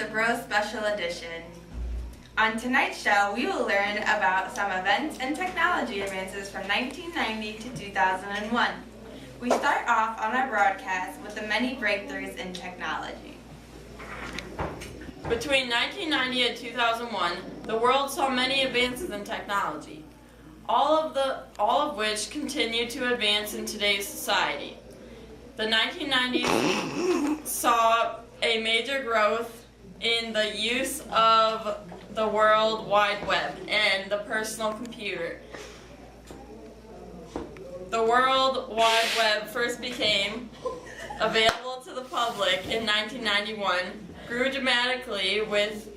the Bros Special Edition. On tonight's show, we will learn about some events and technology advances from 1990 to 2001. We start off on our broadcast with the many breakthroughs in technology. Between 1990 and 2001, the world saw many advances in technology, all of which continue to advance in today's society. The 1990s saw a major growth in the use of the World Wide Web and the personal computer. The World Wide Web first became available to the public in 1991, grew dramatically with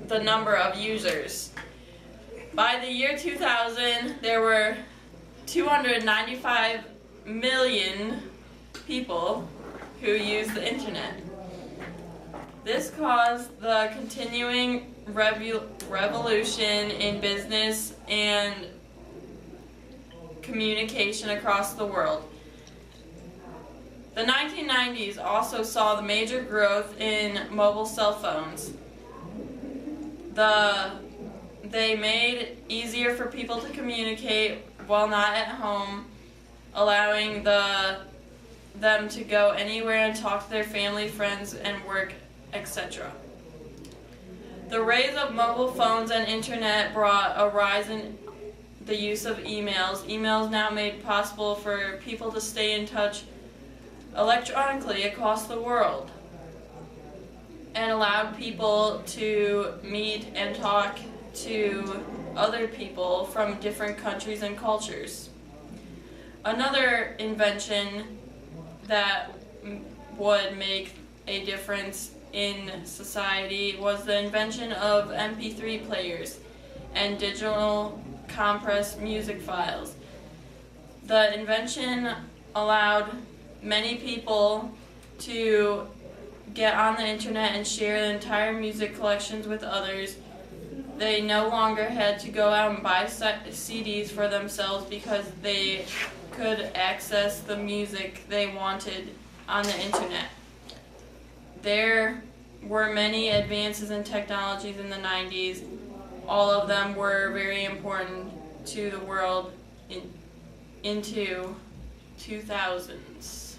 the number of users. By the year 2000, there were 295 million people who used the internet. This caused the continuing revolution in business and communication across the world. The 1990s also saw the major growth in mobile cell phones. They made it easier for people to communicate while not at home, allowing them to go anywhere and talk to their family, friends, and work, etc. The rise of mobile phones and internet brought a rise in the use of emails. Emails now made possible for people to stay in touch electronically across the world and allowed people to meet and talk to other people from different countries and cultures. Another invention that would make a difference in society was the invention of MP3 players and digital compressed music files. The invention allowed many people to get on the internet and share the entire music collections with others. They no longer had to go out and buy CDs for themselves because they could access the music they wanted on the internet. There were many advances in technologies in the 90s. All of them were very important to the world into 2000s.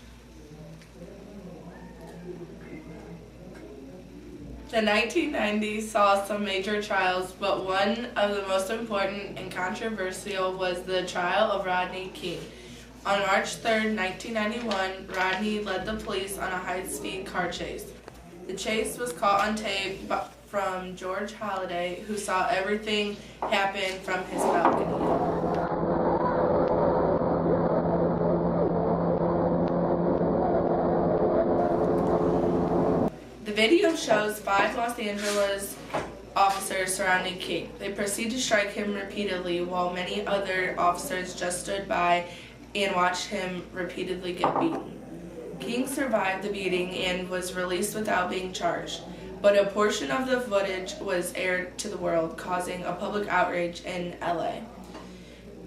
The 1990s saw some major trials, but one of the most important and controversial was the trial of Rodney King. On March 3, 1991, Rodney led the police on a high-speed car chase. The chase was caught on tape from George Holliday, who saw everything happen from his balcony. The video shows 5 Los Angeles officers surrounding King. They proceed to strike him repeatedly while many other officers just stood by and watched him repeatedly get beaten. King survived the beating and was released without being charged, but a portion of the footage was aired to the world, causing a public outrage in LA.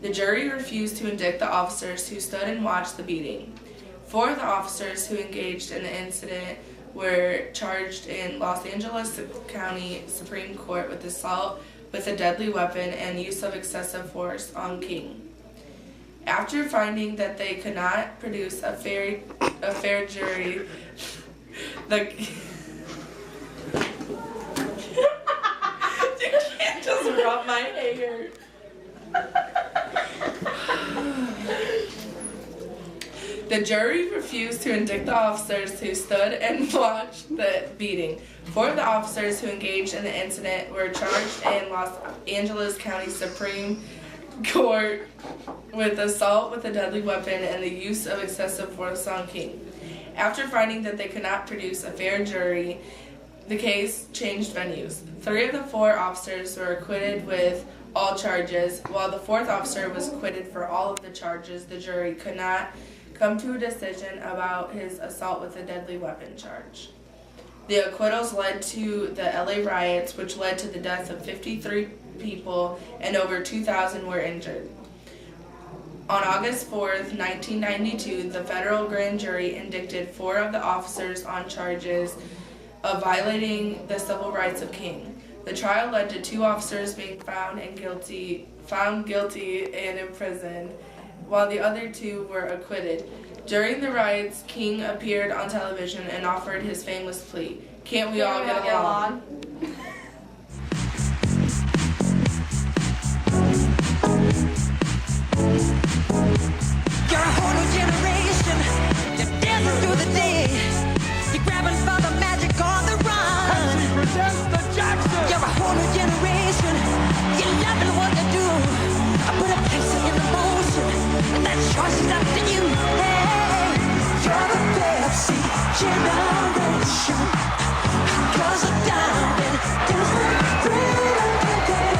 The jury refused to indict the officers who stood and watched the beating. 4 of the officers who engaged in the incident were charged in Los Angeles County Supreme Court with assault with a deadly weapon and use of excessive force on King. After finding that they could not produce a fair jury, you can't just rub my hair. The jury refused to indict the officers who stood and watched the beating. 4 of the officers who engaged in the incident were charged in Los Angeles County Supreme Court with assault with a deadly weapon and the use of excessive force on King. After finding that they could not produce a fair jury, the case changed venues. 3 of the 4 officers were acquitted with all charges, while the 4th officer was acquitted for all of the charges. The jury could not come to a decision about his assault with a deadly weapon charge. The acquittals led to the LA riots, which led to the death of 53 people and over 2,000 were injured. On August 4th, 1992, the federal grand jury indicted 4 of the officers on charges of violating the civil rights of King. The trial led to 2 officers being found guilty and imprisoned, while the other 2 were acquitted. During the riots, King appeared on television and offered his famous plea, "Can't we all get along?" You're a whole new generation. You're dancing through the day. You're grabbing for the magic on the run. Pepsi presents the Jackson. You're a whole new generation. You're loving what you do. I put a Pepsi in the motion, and that choice is up to you. Hey, you're the Pepsi generation. 'Cause you're down and there's no thrill of the day.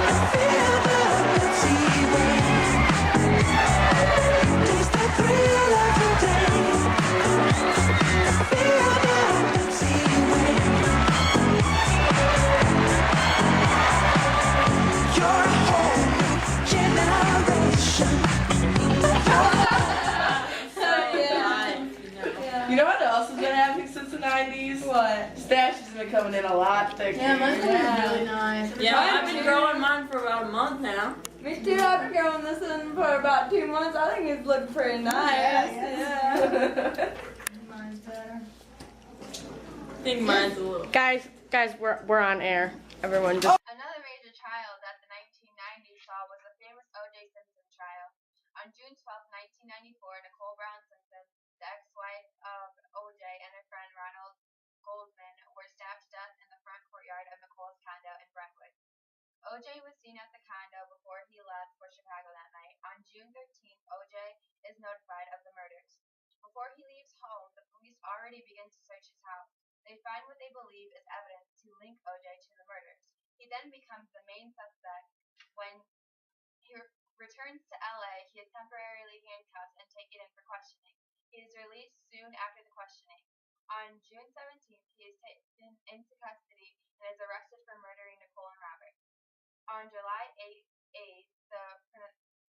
I feel the Pepsi way. Taste the thrill of the day. Feel the Pepsi way. You're a whole new generation. You know what else has been happening since the 90s? What? Stash has been coming in a lot thicker. Yeah, mine's really nice. Yeah, I've been growing mine for about a month now. Me too. I've been growing this in for about 2 months. I think it's looking pretty nice. Yeah. Mine's better. I think mine's a little. Guys, we're on air. Everyone just. Another major trial that the 1990s saw was the famous O.J. Simpson trial. On June 12, 1994, Nicole Brown Simpson, the ex-wife of O.J. and her friend Ronald Goldman, were stabbed to death in the front courtyard of Nicole's condo in Brentwood. O.J. was seen at the condo before he left for Chicago that night. On June 13th, O.J. is notified of the murders. Before he leaves home, the police already begin to search his house. They find what they believe is evidence to link O.J. to the murders. He then becomes the main suspect. When he returns to LA, he is temporarily handcuffed and taken in for questioning. He is released soon after the questioning. On June 17th, he is taken into custody and is arrested for murdering Nicole and Robert. On July 8th, the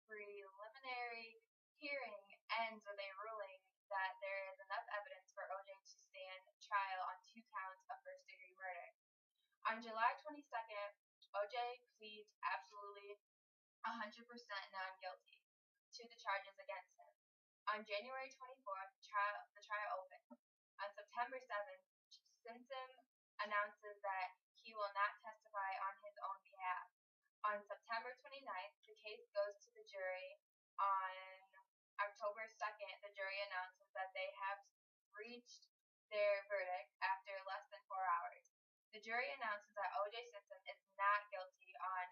preliminary hearing ends with a ruling that there is enough evidence for O.J. to stand trial on 2 counts of first-degree murder. On July 22nd, O.J. pleads absolutely 100% non-guilty to the charges against him. On January 24th, the trial opened. On September 7th, Simpson announces that he will not testify on his own behalf. On September 29th, the case goes to the jury. On October 2nd, the jury announces that they have reached their verdict after less than 4 hours. The jury announces that O.J. Simpson is not guilty on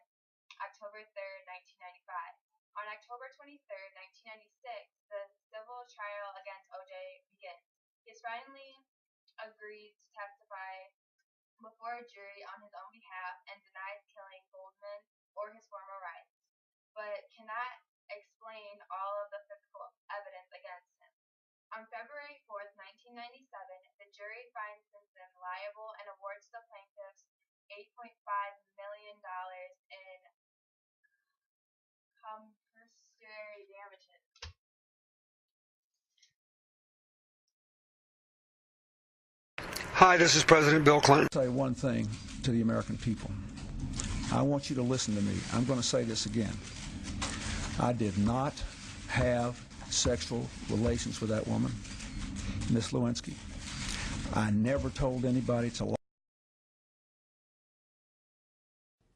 October 3rd, 1995. On October 23rd, 1996, the civil trial against O.J. begins. He has finally agreed to testify before a jury on his own behalf and denies killing Goldman or his former rights, but cannot explain all of the physical evidence against him. On February 4th, 1997, the jury finds Simpson liable and awards the plaintiffs $8.5 million in compulsory damages. Hi, this is President Bill Clinton. Say one thing to the American people. I want you to listen to me. I'm going to say this again. I did not have sexual relations with that woman, Miss Lewinsky. I never told anybody to lie.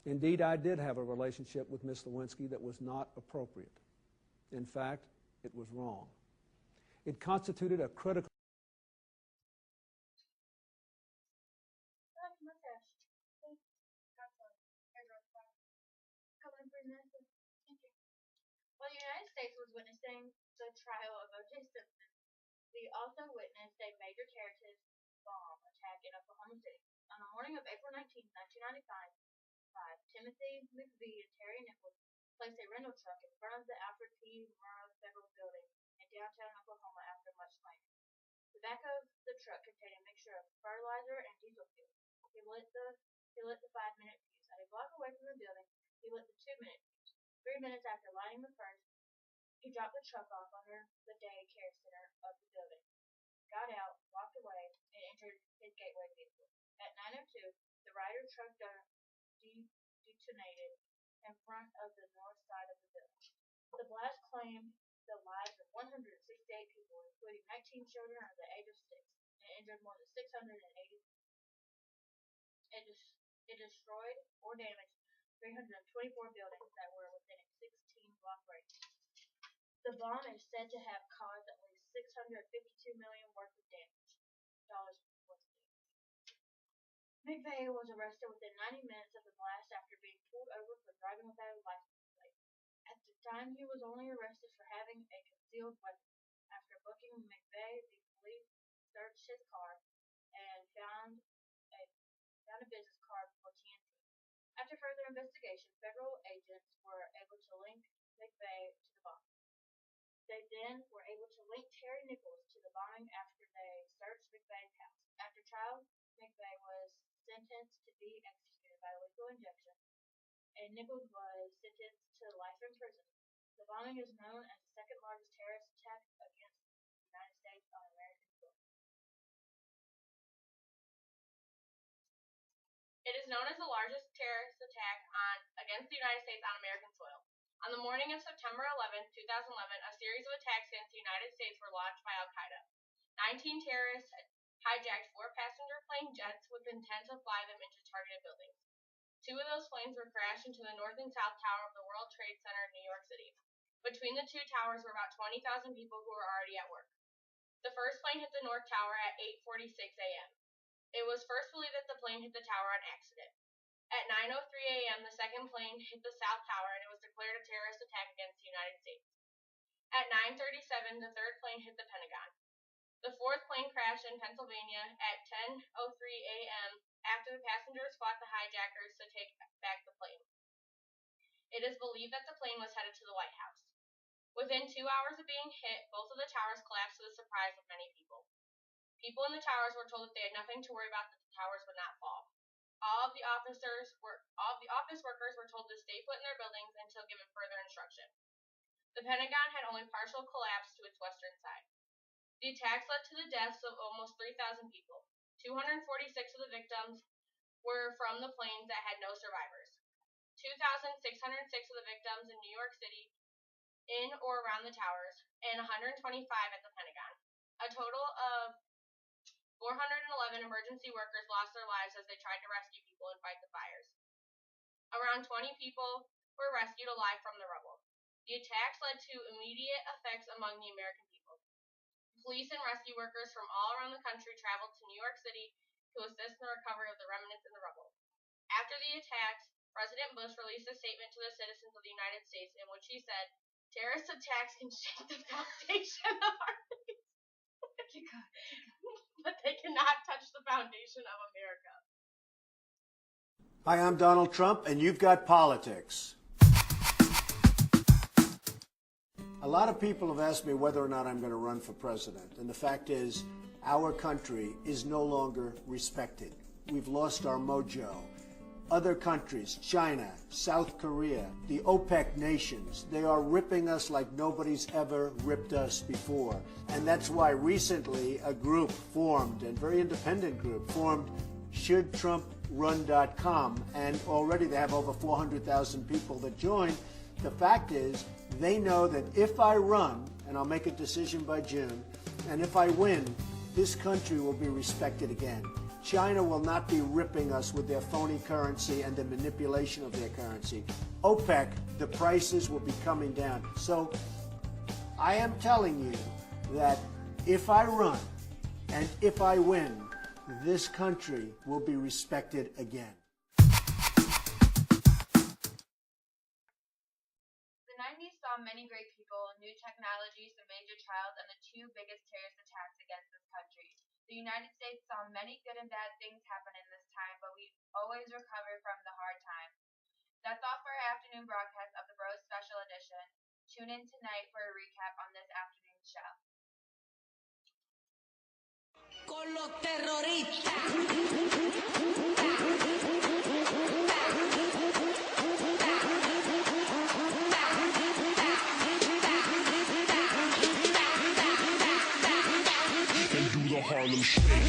Indeed, I did have a relationship with Miss Lewinsky that was not appropriate. In fact, it was wrong. It constituted a critical While the United States was witnessing the trial of O.J. Simpson, we also witnessed a major terrorist bomb attack in Oklahoma City. On the morning of April 19, 1995, Timothy McVeigh and Terry Nichols placed a rental truck in front of the Alfred P. Murrah Federal Building in downtown Oklahoma after much planning. The back of the truck contained a mixture of fertilizer and diesel fuel. He lit the 5-minute fuse. At a block away from the building, he lit the 2-minute fuse. 3 minutes after lighting the first, he dropped the truck off under the day care center of the building, got out, walked away, and entered gateway vehicle. At 9:02, the Ryder truck detonated in front of the north side of the building. The blast claimed the lives of 168 people, including 19 children under the age of 6, and injured more than 680. It destroyed or damaged 324 buildings that were within a 16-block radius. The bomb is said to have caused at least $652 million worth of damage. McVeigh was arrested within 90 minutes of the blast after being pulled over for driving without a license plate. At the time, he was only arrested for having a concealed weapon. After booking McVeigh, the police searched his car and found a business card for TNT. After further investigation, federal agents were able to link McVeigh to the bombing. They then were able to link Terry Nichols to the bombing after they searched McVeigh's house. After trial, McVeigh was sentenced to be executed by lethal injection, and Nichols was sentenced to life in prison. The bombing is known as the second largest terrorist attack against the United States on American soil. It is known as the largest terrorist attack against the United States on American soil. On the morning of September 11, 2011, a series of attacks against the United States were launched by Al-Qaeda. 19 terrorists hijacked 4 passenger plane jets with intent to fly them into targeted buildings. 2 of those planes were crashed into the north and south tower of the World Trade Center in New York City. Between the 2 towers were about 20,000 people who were already at work. The first plane hit the north tower at 8:46 a.m. It was first believed that the plane hit the tower on accident. At 9:03 a.m., the second plane hit the south tower, and it was declared a terrorist attack against the United States. At 9:37, the third plane hit the Pentagon. The fourth plane crashed in Pennsylvania at 10:03 a.m. after the passengers fought the hijackers to take back the plane. It is believed that the plane was headed to the White House. Within 2 hours of being hit, both of the towers collapsed to the surprise of many people. People in the towers were told that they had nothing to worry about, that the towers would not fall. All of the office workers were told to stay put in their buildings until given further instruction. The Pentagon had only partial collapse to its western side. The attacks led to the deaths of almost 3,000 people. 246 of the victims were from the planes that had no survivors. 2,606 of the victims in New York City, in or around the towers, and 125 at the Pentagon. A total of 411 emergency workers lost their lives as they tried to rescue people and fight the fires. Around 20 people were rescued alive from the rubble. The attacks led to immediate effects among the American people. Police and rescue workers from all around the country traveled to New York City to assist in the recovery of the remnants in the rubble. After the attacks, President Bush released a statement to the citizens of the United States in which he said, "Terrorist attacks can shake the foundation of our nation, but they cannot touch the foundation of America." Hi, I'm Donald Trump, and you've got politics. A lot of people have asked me whether or not I'm going to run for president, and the fact is, our country is no longer respected. We've lost our mojo. Other countries, China, South Korea, the OPEC nations, they are ripping us like nobody's ever ripped us before. And that's why recently a group formed, a very independent group, formed ShouldTrumpRun.com, and already they have over 400,000 people that joined. The fact is, they know that if I run, and I'll make a decision by June, and if I win, this country will be respected again. China will not be ripping us with their phony currency and the manipulation of their currency. OPEC, the prices will be coming down. So I am telling you that if I run and if I win, this country will be respected again. The 90s saw many great people, new technologies, some major trials, and the 2 biggest terrorist attacks against this country. The United States saw many good and bad things happen in this time, but we always recover from the hard times. That's all for our afternoon broadcast of the Bros Special Edition. Tune in tonight for a recap on this afternoon's show. Con los terroristas. The hard Harlem Shake.